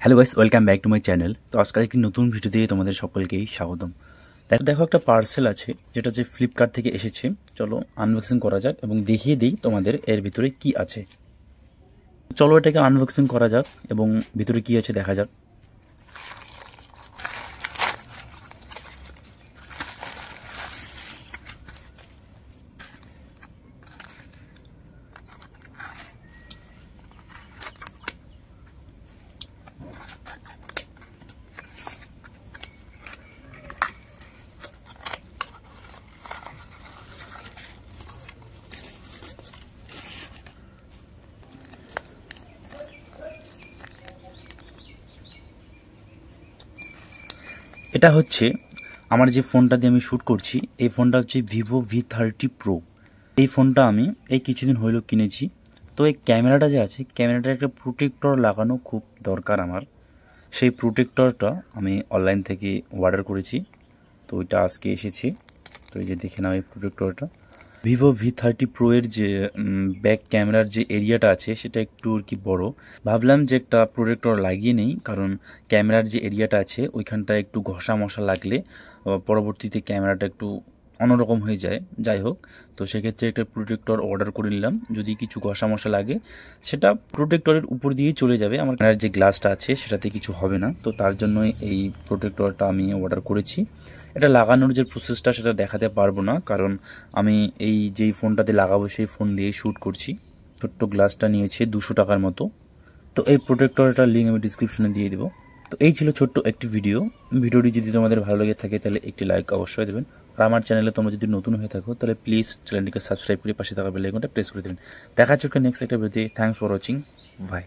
Hello guys, welcome back to my channel. তো আজকাল একটি নতুন ভিডিও দিয়ে তোমাদের সকলকেই স্বাগতম। দেখো একটা পার্সেল আছে যেটা যে ফ্লিপকার্ট থেকে এসেছে। চলো আনবক্সিং করা যাক এবং দেখিয়ে দিই তোমাদের এর ভিতরে কি আছে। চলো এটাকে আনবক্সিং করা যাক এবং ভিতরে কি আছে দেখা যাক। এটা হচ্ছে আমার যে ফোনটা দিয়ে আমি শ্যুট করছি, এই ফোনটা হচ্ছে ভিভো V30 Pro। এই ফোনটা আমি এই কিছুদিন হইলো কিনেছি। তো এই ক্যামেরাটা যে আছে, ক্যামেরাটার একটা প্রোটেক্টর লাগানো খুব দরকার আমার। সেই প্রোটেক্টরটা আমি অনলাইন থেকে অর্ডার করেছি, তো ওইটা আজকে এসেছে। তো এই যে দেখে নাও এই প্রোটেক্টরটা। ভিভো V30 Pro এর যে ব্যাক ক্যামেরার যে এরিয়াটা আছে সেটা একটু আর কি বড়। ভাবলাম যে একটা প্রোটেক্টর লাগিয়ে নেই, কারণ ক্যামেরার যে এরিয়াটা আছে ওইখানটা একটু ঘষা মশা লাগলে পরবর্তীতে ক্যামেরাটা একটু অন্যরকম হয়ে যায়। যাই হোক, তো সেক্ষেত্রে একটা প্রোটেক্টর অর্ডার করে নিলাম। যদি কিছু ঘষা মশা লাগে সেটা প্রোটেক্টরের উপর দিয়েই চলে যাবে, আমার ক্যামেরার যে গ্লাসটা আছে সেটাতে কিছু হবে না। তো তার জন্যই এই প্রোটেক্টরটা আমি অর্ডার করেছি। এটা লাগানোর যে প্রসেসটা সেটা দেখাতে পারবো না, কারণ আমি এই যেই ফোনটাতে লাগাবো সেই ফোন দিয়েই শ্যুট করছি। ছোট্ট গ্লাসটা নিয়েছে 200 টাকার মতো। তো এই প্রোটেক্টরটার লিঙ্ক আমি ডিসক্রিপশনে দিয়ে দেবো। তো এই ছিল ছোট্ট একটি ভিডিওটি যদি তোমাদের ভালো লেগে থাকে তাহলে একটি লাইক অবশ্যই দেবেন। আর আমার চ্যানেলে তোমরা যদি নতুন হয়ে থাকো তাহলে প্লিজ চ্যানেলটিকে সাবস্ক্রাইব করে পাশে থাকা বেল আইকনটা প্রেস করে দেবেন। দেখা হচ্ছে নেক্সট একটা ভিডিওতে। Thanks for watching. বাই।